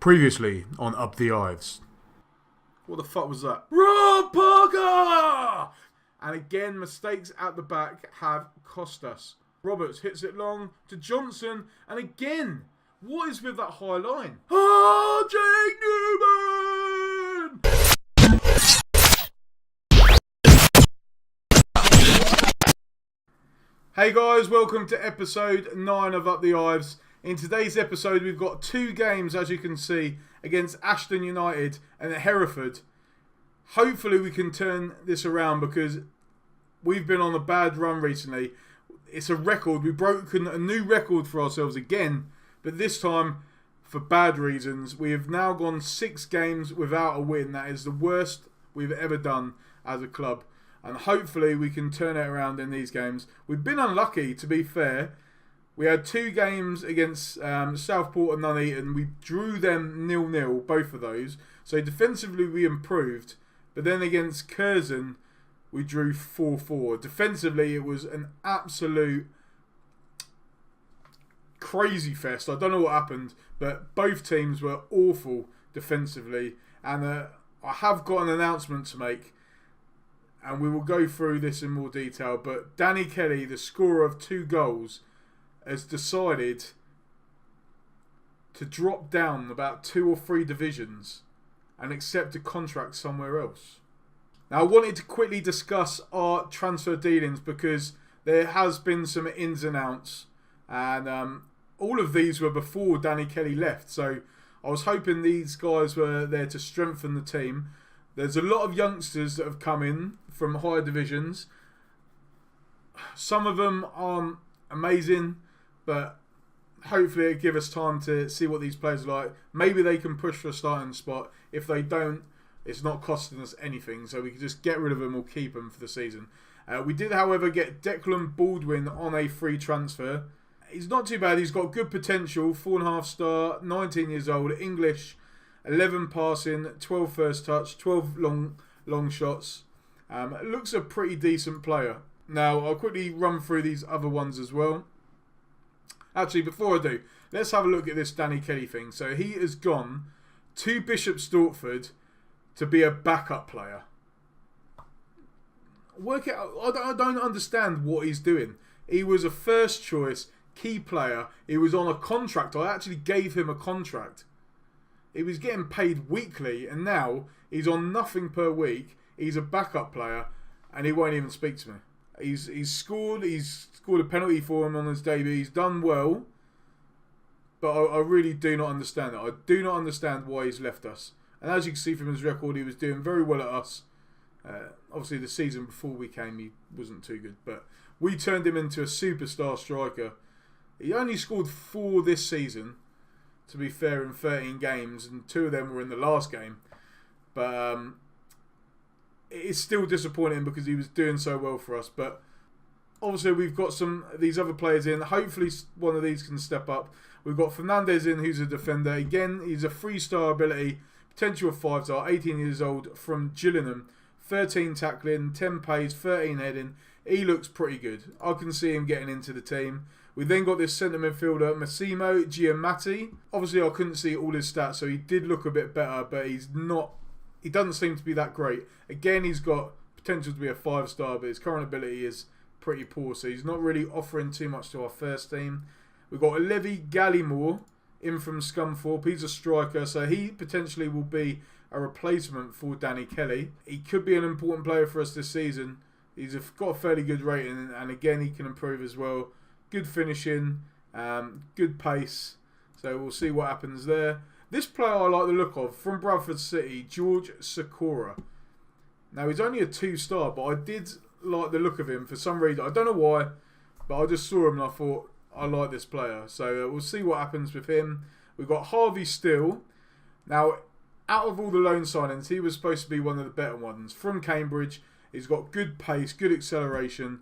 Previously on Up the Ives. What the fuck was that? Rob Parker! And again, mistakes at the back have cost us. Roberts hits it long to Johnson. And again, what is with that high line? Oh, Jake Newman! Hey guys, welcome to episode 9 of Up the Ives. In today's episode, we've got 2 games, as you can see, against Ashton Utd and Hereford. Hopefully we can turn this around because we've been on a bad run recently. It's a record. We've broken a new record for ourselves again, but this time for bad reasons. We have now gone 6 games without a win. That is the worst we've ever done as a club. And hopefully we can turn it around in these games. We've been unlucky, to be fair. We had 2 games against Southport and Nuneaton. We drew them 0-0, both of those. So defensively we improved. But then against Curzon, we drew 4-4. Defensively, it was an absolute crazy fest. I don't know what happened, but both teams were awful defensively. And I have got an announcement to make. And we will go through this in more detail. But Danny Kelly, the scorer of 2 goals, has decided to drop down about 2 or 3 divisions and accept a contract somewhere else. Now, I wanted to quickly discuss our transfer dealings because there has been some ins and outs, and all of these were before Danny Kelly left. So I was hoping these guys were there to strengthen the team. There's a lot of youngsters that have come in from higher divisions. Some of them aren't amazing, but hopefully it'll give us time to see what these players are like. Maybe they can push for a starting spot. If they don't, it's not costing us anything, so we can just get rid of them or keep them for the season. We did, however, get Declan Baldwin on a free transfer. He's not too bad. He's got good potential. 4.5 star, 19 years old, English, 11 passing, 12 first touch, 12 long shots. Looks a pretty decent player. Now, I'll quickly run through these other ones as well. Actually, before I do, let's have a look at this Danny Kelly thing. So he has gone to Bishop Stortford to be a backup player. Work it out. I don't understand what he's doing. He was a first choice key player. He was on a contract. I actually gave him a contract. He was getting paid weekly, and now he's on nothing per week. He's a backup player, and he won't even speak to me. He's scored a penalty for him on his debut. He's done well, but I really do not understand it. I do not understand why he's left us. And as you can see from his record, he was doing very well at us. Obviously, the season before we came, he wasn't too good, but we turned him into a superstar striker. He only scored 4 this season, to be fair, in 13 games, and 2 of them were in the last game. But it's still disappointing because he was doing so well for us. But obviously we've got some of these other players in. Hopefully one of these can step up. We've got Fernandez in, who's a defender. Again, he's a 3-star ability, potential of 5-star, 18 years old, from Gillingham. 13 tackling, 10 pace, 13 heading. He looks pretty good. I can see him getting into the team. We then got this centre midfielder, Massimo Giamatti. Obviously I couldn't see all his stats, so he did look a bit better, but he doesn't seem to be that great. Again, he's got potential to be a 5-star, but his current ability is pretty poor, so he's not really offering too much to our first team. We've got Levi Gallimore in from Scunthorpe. He's a striker, so he potentially will be a replacement for Danny Kelly. He could be an important player for us this season. He's got a fairly good rating, and again, he can improve as well. Good finishing, good pace, so we'll see what happens there. This player I like the look of, from Bradford City, George Sikora. Now, he's only a 2-star, but I did like the look of him for some reason. I don't know why, but I just saw him and I thought, I like this player. So we'll see what happens with him. We've got Harvey Steele. Now, out of all the loan signings, he was supposed to be one of the better ones. From Cambridge, he's got good pace, good acceleration.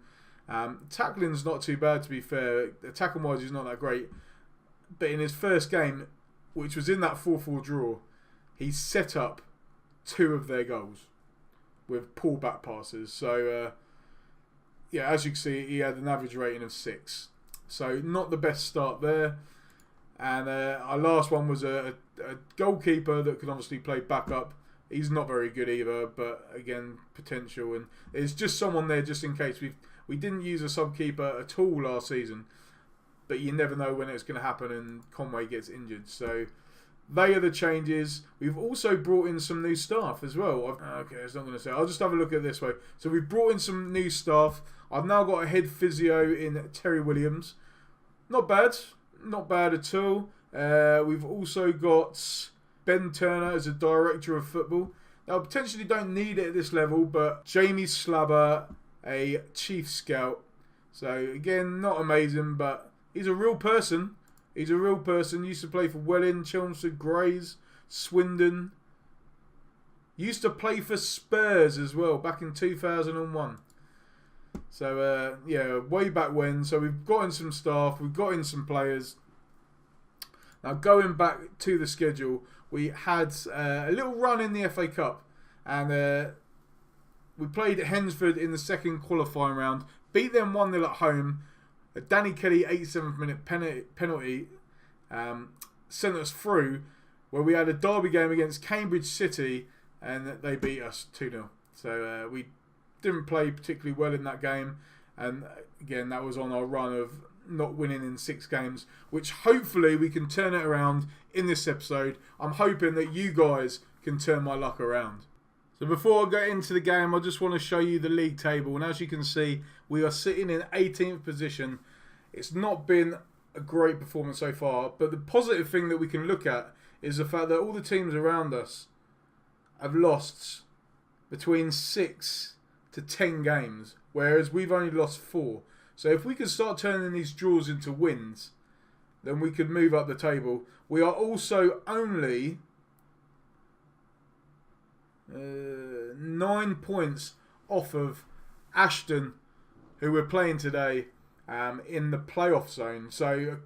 Tackling's not too bad, to be fair. Attacking-wise, he's not that great. But in his first game, which was in that 4-4 draw, he set up 2 of their goals with pull-back passes. So, yeah, as you can see, he had an average rating of 6. So, not the best start there. And our last one was a a goalkeeper that can obviously play backup. He's not very good either, but again, potential. And it's just someone there just in case. We didn't use a sub-keeper at all last season, but you never know when it's going to happen and Conway gets injured. So they are the changes. We've also brought in some new staff as well. Okay, it's not going to say. I'll just have a look at it this way. So we've brought in some new staff. I've now got a head physio in Terry Williams. Not bad. Not bad at all. We've also got Ben Turner as a director of football. Now, potentially don't need it at this level, but Jamie Slabber, a chief scout. So, again, not amazing, but he's a real person. He's a real person. Used to play for Welling, Chelmsford, Grays, Swindon. Used to play for Spurs as well, back in 2001. So, yeah, way back when. So, we've got in some staff. We've got in some players. Now, going back to the schedule, we had a little run in the FA Cup. And we played Hensford in the second qualifying round. Beat them 1-0 at home. A Danny Kelly 87th minute penalty sent us through, where we had a derby game against Cambridge City and they beat us 2-0. So we didn't play particularly well in that game, and again that was on our run of not winning in 6 games, which hopefully we can turn it around in this episode. I'm hoping that you guys can turn my luck around. So before I get into the game, I just want to show you the league table. And as you can see, we are sitting in 18th position. It's not been a great performance so far, but the positive thing that we can look at is the fact that all the teams around us have lost between 6 to 10 games, whereas we've only lost 4. So if we can start turning these draws into wins, then we could move up the table. We are also only 9 points off of Ashton, who we're playing today, in the playoff zone. So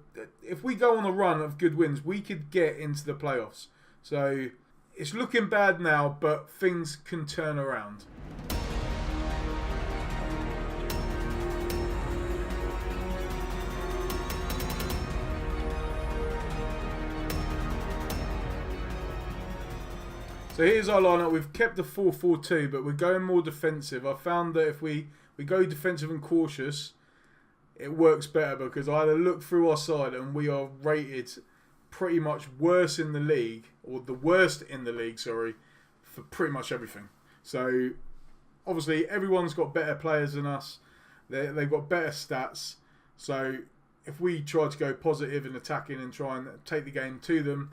if we go on a run of good wins, we could get into the playoffs. So it's looking bad now, but things can turn around. So here's our lineup. We've kept the 4-4-2, but we're going more defensive. I found that if we go defensive and cautious, it works better, because I had a look through our side and we are rated pretty much worse in the league, or the worst in the league, sorry, for pretty much everything. So obviously everyone's got better players than us. They've got better stats. So if we try to go positive in attacking and try and take the game to them,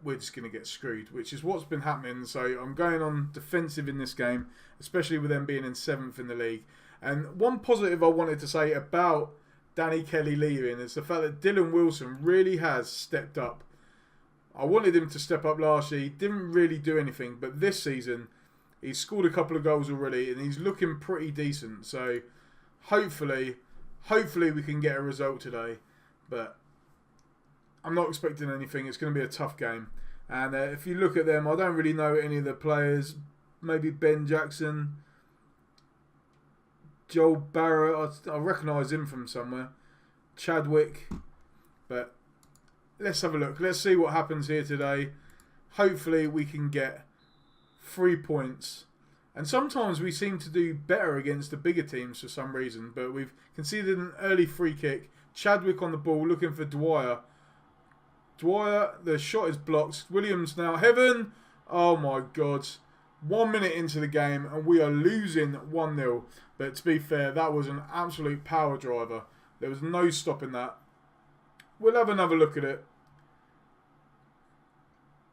we're just going to get screwed, which is what's been happening. So I'm going on defensive in this game, especially with them being in 7th in the league. And one positive I wanted to say about Danny Kelly leaving is the fact that Dylan Wilson really has stepped up. I wanted him to step up last year. He didn't really do anything, but this season he's scored a couple of goals already and he's looking pretty decent. So hopefully we can get a result today, but I'm not expecting anything. It's going to be a tough game. And if you look at them, I don't really know any of the players. Maybe Ben Jackson, Joel Barrett. I recognise him from somewhere. Chadwick. But let's have a look. Let's see what happens here today. Hopefully we can get 3 points. And sometimes we seem to do better against the bigger teams for some reason. But we've conceded an early free kick. Chadwick on the ball looking for Dwyer. Dwyer, the shot is blocked. Williams now. Heaven! Oh my God. 1 minute into the game and we are losing 1-0. But to be fair, that was an absolute power driver. There was no stopping that. We'll have another look at it.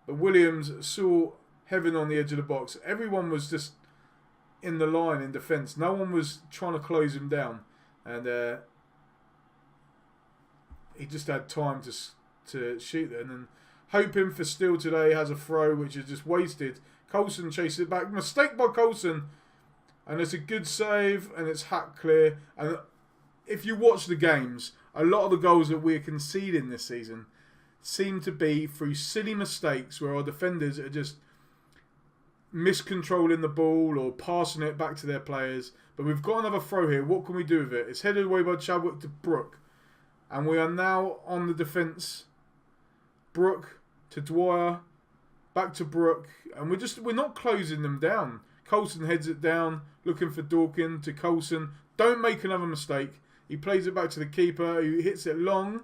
But Williams saw Heaven on the edge of the box. Everyone was just in the line in defence. No one was trying to close him down. And he just had time to shoot then, and hoping for Steele today has a throw which is just wasted. Coulson chases it back. Mistake by Coulson, and it's a good save and it's hacked clear. And if you watch the games, a lot of the goals that we're conceding this season seem to be through silly mistakes where our defenders are just miscontrolling the ball or passing it back to their players. But we've got another throw here. What can we do with it? It's headed away by Chadwick to Brook, and we are now on the defence. Brook to Dwyer, back to Brook, and we're not closing them down. Coulson heads it down, looking for Dorkin, to Coulson. Don't make another mistake. He plays it back to the keeper, who hits it long.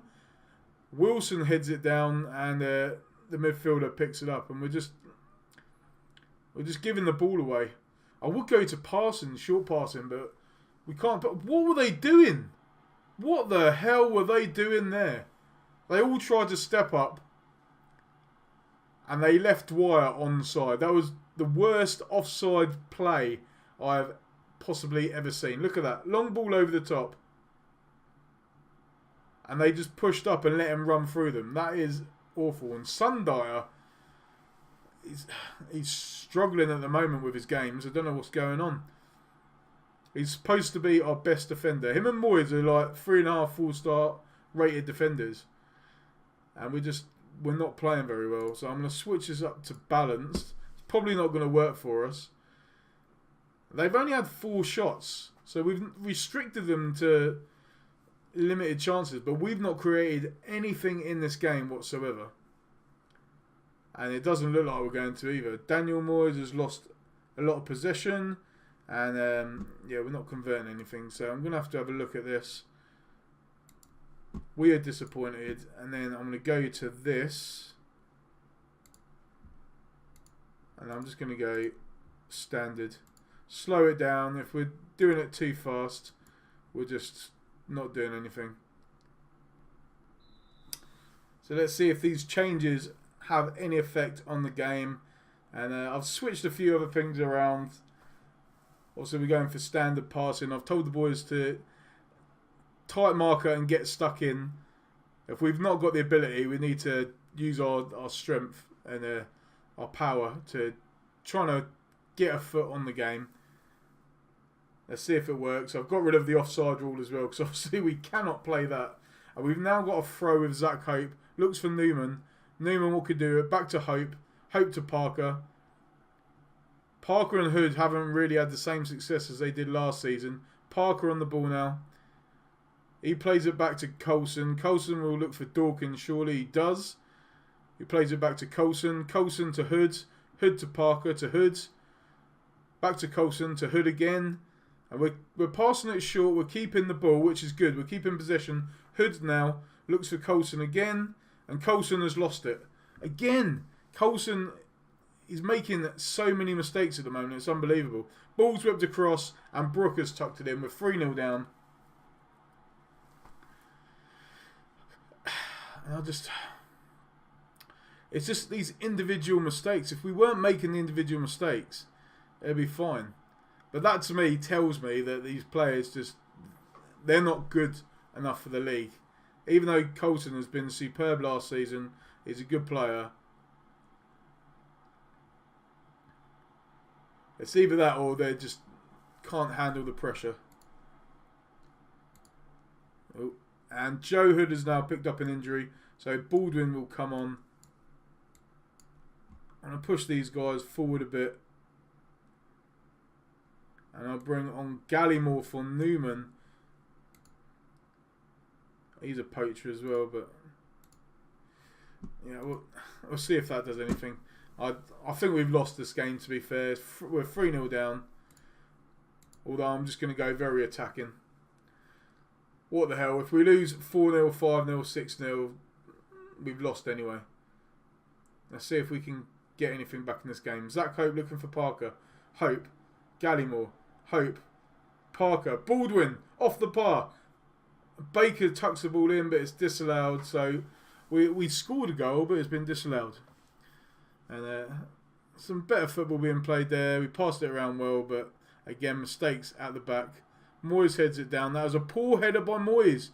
Wilson heads it down, and the midfielder picks it up, and we're just giving the ball away. I would go to passing, short passing, but we can't. But what were they doing? What the hell were they doing there? They all tried to step up, and they left Dwyer onside. That was the worst offside play I've possibly ever seen. Look at that. Long ball over the top. And they just pushed up and let him run through them. That is awful. And Sundyer, he's struggling at the moment with his games. I don't know what's going on. He's supposed to be our best defender. Him and Moyes are like 3.5 4-star rated defenders. And we're not playing very well. So I'm going to switch this up to balanced. It's probably not going to work for us. They've only had 4 shots. So we've restricted them to limited chances. But we've not created anything in this game whatsoever. And it doesn't look like we're going to either. Daniel Moyes has lost a lot of possession. And yeah, we're not converting anything. So I'm going to have a look at this. We are disappointed. And then I'm going to go to this. And I'm just going to go standard. Slow it down. If we're doing it too fast, we're just not doing anything. So let's see if these changes have any effect on the game. And I've switched a few other things around. Also, we're going for standard passing. I've told the boys to tight marker and get stuck in. If we've not got the ability, we need to use our strength and our power to try to get a foot on the game. Let's see if it works. I've got rid of the offside rule as well, because obviously we cannot play that. And we've now got a throw with Zach Hope. Looks for Newman. Newman, what could do it? Back to Hope. Hope to Parker. Parker and Hood haven't really had the same success as they did last season. Parker on the ball now. He plays it back to Coulson. Coulson will look for Dawkins. Surely he does. He plays it back to Coulson. Coulson to Hood. Hood to Parker to Hood. Back to Coulson to Hood again. And we're passing it short. We're keeping the ball, which is good. We're keeping possession. Hood now looks for Coulson again. And Coulson has lost it. Again, Coulson is making so many mistakes at the moment. It's unbelievable. Ball's whipped across and Brook has tucked it in. We're 3-0 down. And it's just these individual mistakes. If we weren't making the individual mistakes, it'd be fine. But that to me tells me that these players they're not good enough for the league. Even though Coulson has been superb last season, he's a good player. It's either that or they just can't handle the pressure. Oh. And Joe Hood has now picked up an injury, so Baldwin will come on. I'm going to push these guys forward a bit. And I'll bring on Gallimore for Newman. He's a poacher as well, but yeah, we'll see if that does anything. I think we've lost this game, to be fair. We're 3-0 down. Although I'm just going to go very attacking. What the hell? If we lose 4-0, 5-0, 6-0, we've lost anyway. Let's see if we can get anything back in this game. Zach Hope looking for Parker. Hope. Gallimore. Hope. Parker. Baldwin. Off the bar. Baker tucks the ball in, but it's disallowed. So we scored a goal, but it's been disallowed. And some better football being played there. We passed it around well, but again, mistakes at the back. Moyes heads it down. That was a poor header by Moyes.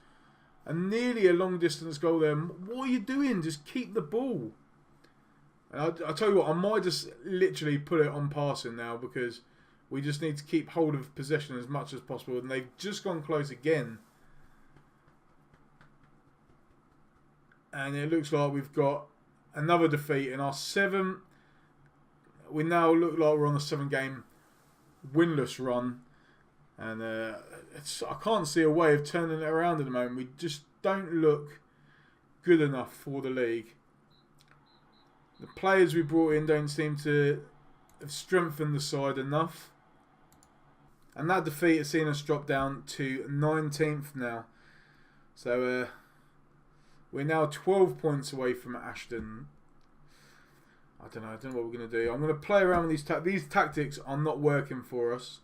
And nearly a long distance goal there. What are you doing? Just keep the ball. And I'll tell you what, I might just literally put it on passing now, because we just need to keep hold of possession as much as possible. And they've just gone close again. And it looks like we've got another defeat in our 7th. We now look like we're on a 7-game winless run. And I can't see a way of turning it around at the moment. We just don't look good enough for the league. The players we brought in don't seem to have strengthened the side enough. And that defeat has seen us drop down to 19th now. So we're now 12 points away from Ashton. I don't know what we're going to do. I'm going to play around with these tactics are not working for us.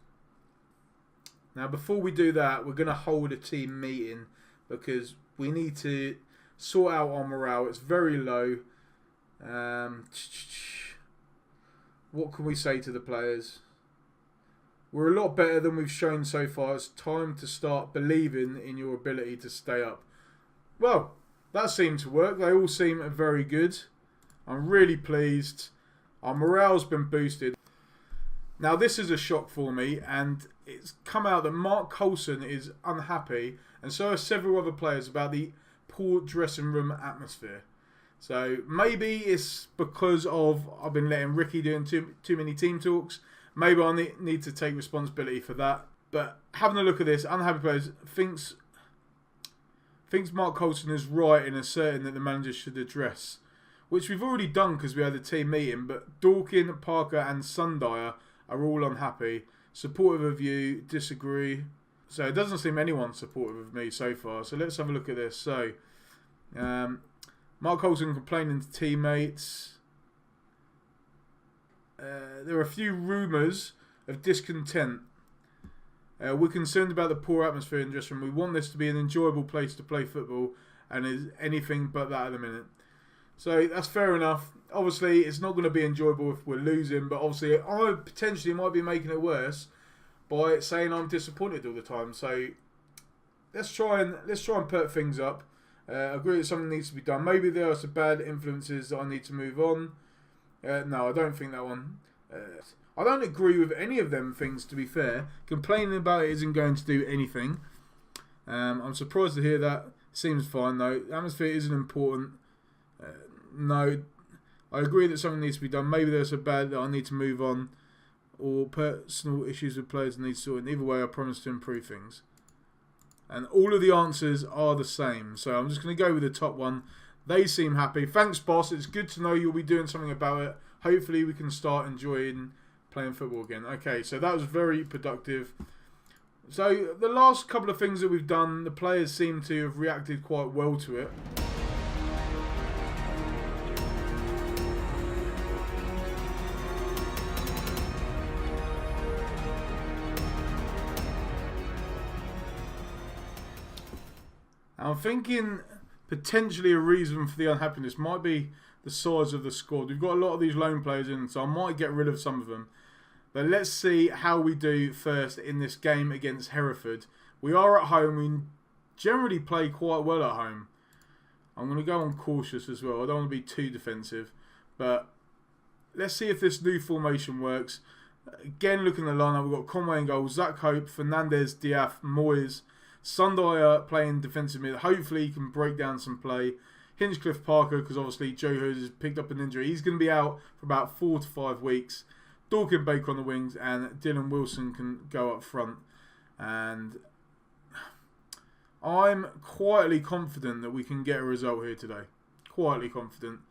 Now, before we do that, we're going to hold a team meeting because we need to sort out our morale. It's very low. What can we say to the players? We're a lot better than we've shown so far. It's time to start believing in your ability to stay up. Well, that seemed to work. They all seem very good. I'm really pleased. Our morale's been boosted. Now, this is a shock for me, and it's come out that Mark Coulson is unhappy, and so are several other players, about the poor dressing room atmosphere. So maybe it's because of I've been letting Ricky doing too many team talks. Maybe I need to take responsibility for that. But having a look at this, unhappy players thinks Mark Coulson is right in asserting that the manager should address, which we've already done because we had a team meeting. But Dorkin, Parker, and Sundyer are all unhappy, supportive of you, disagree. So it doesn't seem anyone's supportive of me so far. So let's have a look at this. So Mark Coulson complaining to teammates. There are a few rumours of discontent. We're concerned about the poor atmosphere in the dressing room. We want this to be an enjoyable place to play football, and is anything but that at the minute. So that's fair enough. Obviously, it's not going to be enjoyable if we're losing, but obviously, I potentially might be making it worse by saying I'm disappointed all the time. So let's try and perk things up. I agree that something needs to be done. Maybe there are some bad influences that I need to move on. No, I don't think that one. I don't agree with any of them things, to be fair. Complaining about it isn't going to do anything. I'm surprised to hear that. Seems fine, though. Atmosphere isn't important. No, I agree that something needs to be done. Maybe there's a bad that I need to move on, or personal issues with players that need sorting. Either way, I promise to improve things. And all of the answers are the same. So I'm just going to go with the top one. They seem happy. Thanks, boss. It's good to know you'll be doing something about it. Hopefully we can start enjoying playing football again. Okay, so that was very productive. So the last couple of things that we've done, the players seem to have reacted quite well to it. I'm thinking potentially a reason for the unhappiness might be the size of the squad. We've got a lot of these loan players in, so I might get rid of some of them. But let's see how we do first in this game against Hereford. We are at home. We generally play quite well at home. I'm going to go on cautious as well. I don't want to be too defensive. But let's see if this new formation works. Again, looking at the lineup, we've got Conway in goal, Zach Hope, Fernandez, Diaf, Moyes, Sundyer playing defensive mid. Hopefully he can break down some play. Hinchcliffe, Parker, because obviously Joe Hood has picked up an injury. He's going to be out for about 4 to 5 weeks. Dorkin, Baker on the wings, and Dylan Wilson can go up front. And I'm quietly confident that we can get a result here today. Quietly confident.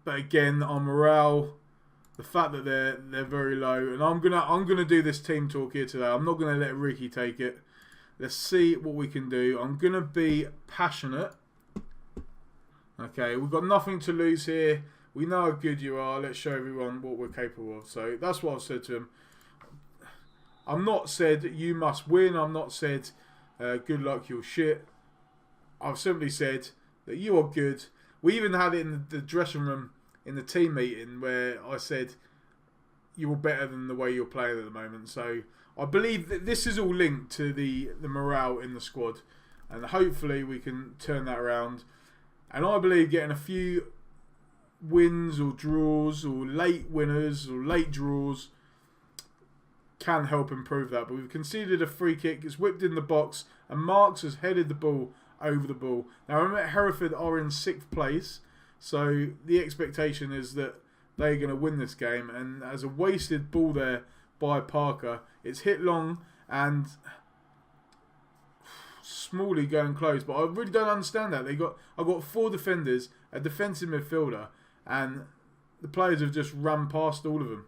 But again, our morale, the fact that they're very low, and I'm gonna do this team talk here today. I'm not gonna let Ricky take it. Let's see what we can do. I'm going to be passionate. Okay, we've got nothing to lose here. We know how good you are. Let's show everyone what we're capable of. So that's what I've said to him. I'm not said you must win. I'm not said good luck, you're shit. I've simply said that you are good. We even had it in the dressing room in the team meeting where I said you are better than the way you're playing at the moment. So I believe that this is all linked to the morale in the squad, and hopefully we can turn that around. And I believe getting a few wins or draws or late winners or late draws can help improve that. But we've conceded a free kick, it's whipped in the box, and Marks has headed the ball over the ball. Now remember, Hereford are in 6th place, so the expectation is that they're going to win this game, and as a wasted ball there by Parker, it's hit long and Smalley going close, but I really don't understand that. I've got 4 defenders, a defensive midfielder, and the players have just run past all of them.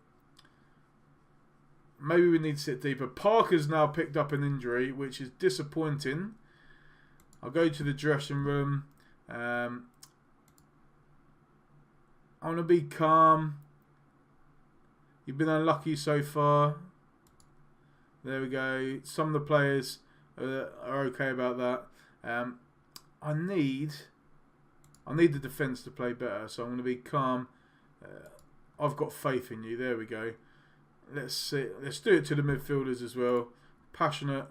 Maybe we need to sit deeper. Parker's now picked up an injury, which is disappointing. I'll go to the dressing room. I want to be calm. You've been unlucky so far. There we go. Some of the players are okay about that. I need the defence to play better, so I'm going to be calm. I've got faith in you. There we go. Let's see. Let's do it to the midfielders as well. Passionate.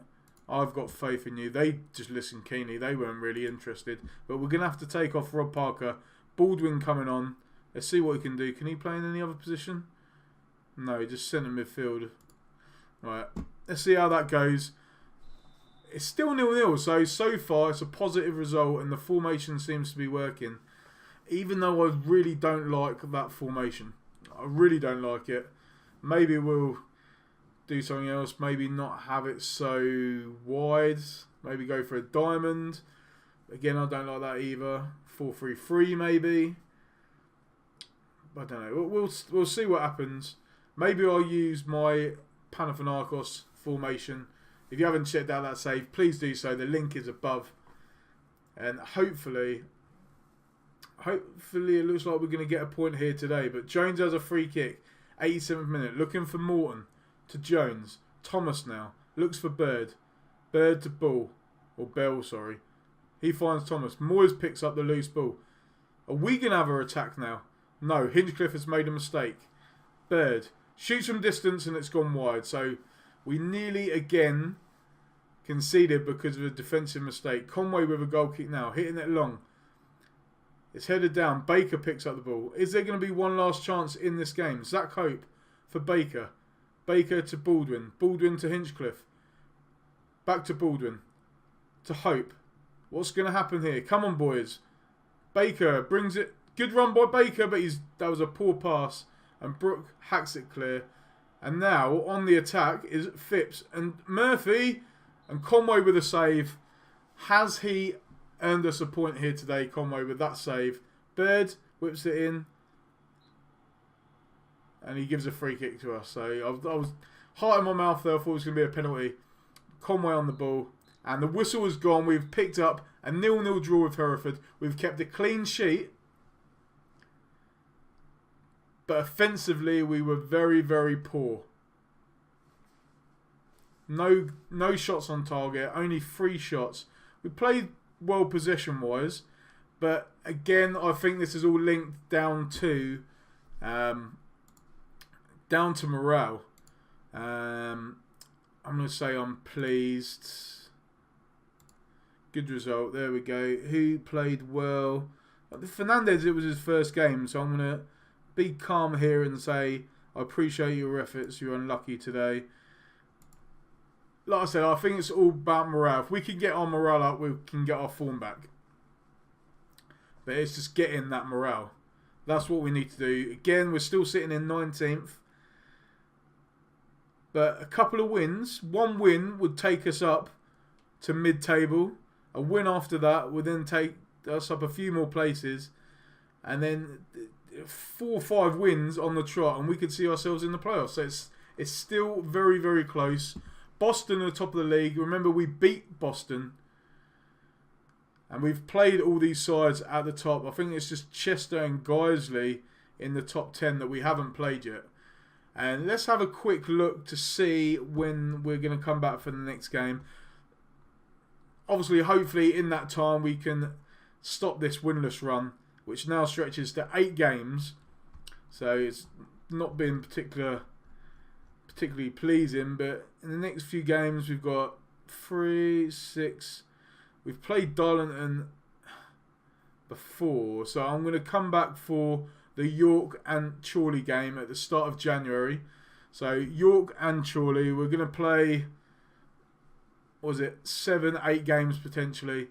I've got faith in you. They just listened keenly. They weren't really interested. But we're going to have to take off Rob Parker. Baldwin coming on. Let's see what he can do. Can he play in any other position? No, just centre midfield. Right. Let's see how that goes. It's still 0-0. So far, it's a positive result. And the formation seems to be working. Even though I really don't like that formation. I really don't like it. Maybe we'll do something else. Maybe not have it so wide. Maybe go for a diamond. Again, I don't like that either. 4-3-3 maybe. I don't know. We'll see what happens. Maybe I'll use my Panathinaikos formation. If you haven't checked out that save, please do so. The link is above. And hopefully it looks like we're going to get a point here today. But Jones has a free kick. 87th minute. Looking for Morton to Jones. Thomas now. Looks for Bird. Bird to Ball. Or Bell, sorry. He finds Thomas. Moyes picks up the loose ball. Are we going to have our attack now? No. Hinchcliffe has made a mistake. Bird. Shoots from distance and it's gone wide. So we nearly again conceded because of a defensive mistake. Conway with a goal kick now. Hitting it long. It's headed down. Baker picks up the ball. Is there going to be one last chance in this game? Zach Hope for Baker. Baker to Baldwin. Baldwin to Hinchcliffe. Back to Baldwin. To Hope. What's going to happen here? Come on, boys. Baker brings it. Good run by Baker, but that was a poor pass. And Brook hacks it clear. And now, on the attack, is Phipps and Murphy. And Conway with a save. Has he earned us a point here today, Conway, with that save? Bird whips it in. And he gives a free kick to us. So I was heart in my mouth there. I thought it was going to be a penalty. Conway on the ball. And the whistle is gone. We've picked up a 0-0 draw with Hereford. We've kept a clean sheet. But offensively, we were very, very poor. No shots on target. Only 3 shots. We played well possession-wise. But again, I think this is all linked down to morale. I'm going to say I'm pleased. Good result. There we go. Who played well? Fernandez, it was his first game. So I'm going to be calm here and say, I appreciate your efforts. You're unlucky today. Like I said, I think it's all about morale. If we can get our morale up, we can get our form back. But it's just getting that morale. That's what we need to do. Again, we're still sitting in 19th. But a couple of wins. One win would take us up to mid-table. A win after that would then take us up a few more places. And then 4 or 5 wins on the trot, and we could see ourselves in the playoffs. So it's still very, very close. Boston are the top of the league. Remember, we beat Boston. And we've played all these sides at the top. I think it's just Chester and Guiseley in the top 10 that we haven't played yet. And let's have a quick look to see when we're going to come back for the next game. Obviously, hopefully, in that time, we can stop this winless run, which now stretches to 8 games. So it's not been particularly pleasing, but in the next few games we've got 3, 6. We've played Darlington before, so I'm going to come back for the York and Chorley game at the start of January. So York and Chorley, we're going to play, 7, 8 games potentially.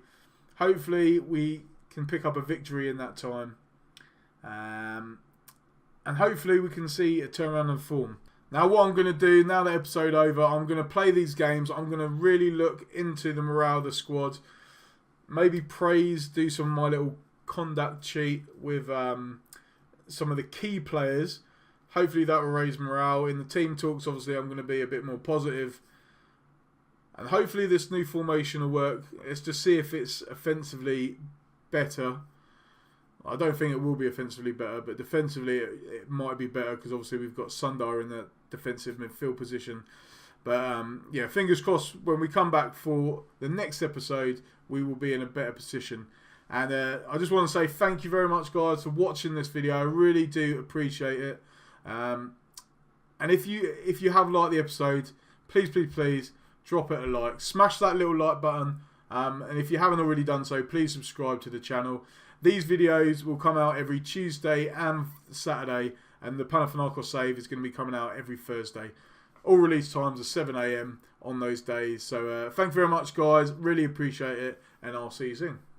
Hopefully we can pick up a victory in that time. And hopefully we can see a turnaround of form. Now what I'm going to do, now the episode over, I'm going to play these games. I'm going to really look into the morale of the squad. Maybe praise, do some of my little conduct sheet with some of the key players. Hopefully that will raise morale. In the team talks, obviously, I'm going to be a bit more positive. And hopefully this new formation will work. It's to see if it's offensively better. I don't think it will be offensively better, but defensively it might be better because obviously we've got Sundar in the defensive midfield position. But yeah, fingers crossed when we come back for the next episode, we will be in a better position. And I just want to say thank you very much, guys, for watching this video. I really do appreciate it. And if you have liked the episode, please drop it a like. Smash that little like button. And if you haven't already done so, please subscribe to the channel. These videos will come out every Tuesday and Saturday, and the Panathinaikos save is going to be coming out every Thursday. All release times are 7 AM on those days. So thank you very much, guys. Really appreciate it, and I'll see you soon.